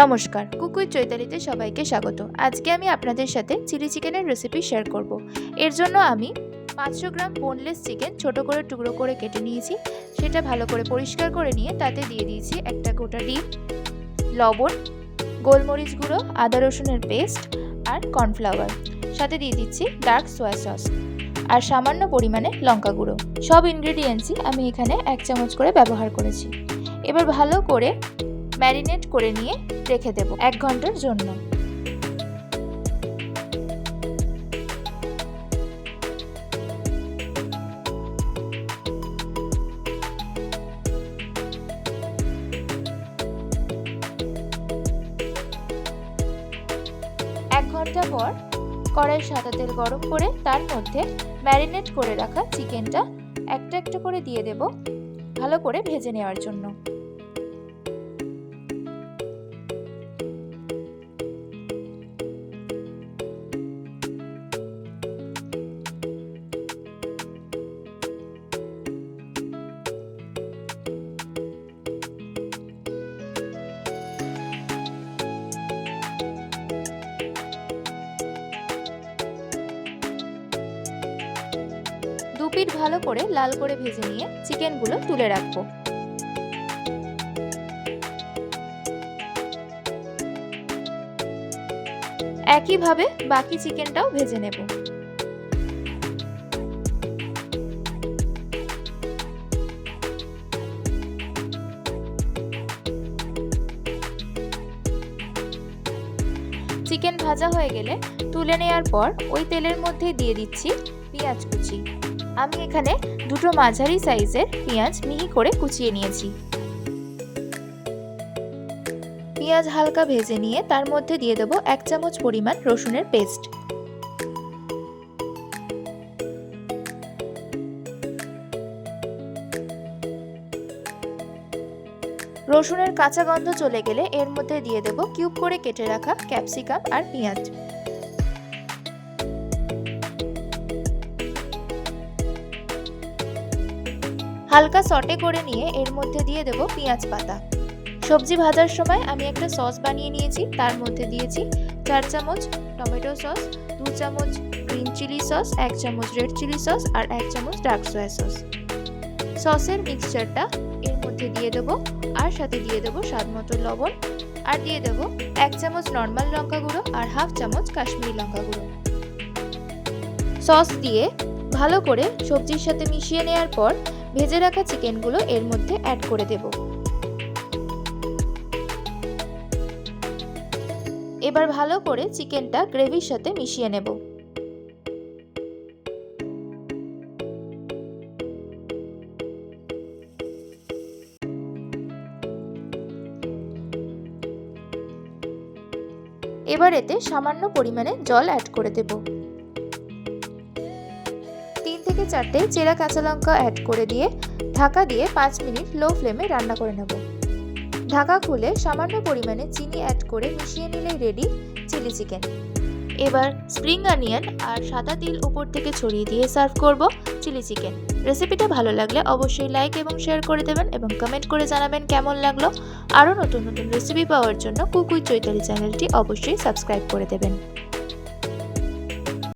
নমস্কার, cook with চৈতালিতে সবাইকে স্বাগত। আজকে আমি আপনাদের সাথে চিলি চিকেনের রেসিপি শেয়ার করব। এর জন্য আমি 500 গ্রাম বোনলেস চিকেন ছোট করে টুকরো করে কেটে নিয়েছি। সেটা ভালো করে পরিষ্কার করে নিয়ে তাতে দিয়ে দিয়েছি একটা গোটা ডিম, লবণ, গোলমরিচ গুঁড়ো, আদা রসুনের পেস্ট আর কর্নফ্লাওয়ার। সাথে দিয়ে দিচ্ছি ডার্ক সোয়া সস আর সামান্য পরিমাণে লঙ্কা গুঁড়ো। সব ইনগ্রেডিয়েন্টসই আমি এখানে 1 চামচ করে ব্যবহার করেছি। এবার ভালো করে ম্যারিনেট করে নিয়ে রেখে দেব 1 ঘন্টার জন্য। এক ঘন্টা পর কড়াই সাদা তেল গরম করে তার মধ্যে ম্যারিনেট করে রাখা চিকেনটা একটা একটা করে দিয়ে দেব ভালো করে ভেজে নেওয়ার জন্য। দুপিঠ ভালো করে লাল করে ভেজে নিয়ে চিকেনগুলো তুলে রাখবো। একইভাবে বাকি চিকেনটাও ভেজে নেব। চিকেন ভাজা হয়ে গেলে তুলে নেওয়ার পর ওই তেলের মধ্যে দিয়ে দিচ্ছি পেঁয়াজ কুচি। আমি এখানে দুটো মাঝারি সাইজের পেঁয়াজ মিহি করে কুচিয়ে নিয়েছি। পেঁয়াজ হালকা ভেজে নিয়ে তার মধ্যে দিয়ে দেব 1 চামচ পরিমাণ রসুনের পেস্ট। রসুনের কাঁচা গন্ধ চলে গেলে এর মধ্যে দিয়ে দেব কিউব করে কেটে রাখা ক্যাপসিকাম আর পেঁয়াজ। হালকা সটে করে নিয়ে এর মধ্যে দিয়ে দেব পেঁয়াজ পাতা। সবজি ভাজার সময় আমি একটা সস বানিয়ে নিয়েছি, তার মধ্যে দিয়েছি 4 চামচ টমেটো সস, 2 চামচ গ্রিন চিলি সস, 1 চামচ রেড চিলি সস আর 1 চামচ ডার্ক সোয়া সস। সসের মিক্সচারটা এর মধ্যে দিয়ে দেব আর সাথে দিয়ে দেব স্বাদমতো লবণ আর দিয়ে দেব 1 চামচ নর্মাল লঙ্কা গুঁড়ো আর 1/2 চামচ কাশ্মীরি লঙ্কা গুঁড়ো। সস দিয়ে ভালো করে সবজির সাথে মিশিয়ে নেওয়ার পর ভেজে রাখা চিকেনগুলো এর মধ্যে অ্যাড করে দেব। এবার ভালো করে চিকেনটা গ্রেভির সাথে মিশিয়ে নেব। এবার এতে সামান্য পরিমাণে জল অ্যাড করে দেব। 3 থেকে 4টে চেরা কাঁচা লঙ্কা অ্যাড করে দিয়ে ঢাকা দিয়ে 5 মিনিট লো ফ্লেমে রান্না করে নেব। ঢাকা খুলে সামান্য পরিমাণে চিনি অ্যাড করে মিশিয়ে নিলেই রেডি চিলি চিকেন। এবার স্প্রিং অনিয়ন আর সাদা তিল উপর থেকে ছড়িয়ে দিয়ে সার্ভ করব চিলি চিকেন। রেসিপিটা ভালো লাগলে অবশ্যই লাইক এবং শেয়ার করে দেবেন এবং কমেন্ট করে জানাবেন কেমন লাগলো। আরও নতুন নতুন রেসিপি পাওয়ার জন্য কুক উইথ চৈতালি চ্যানেলটি অবশ্যই সাবস্ক্রাইব করে দেবেন।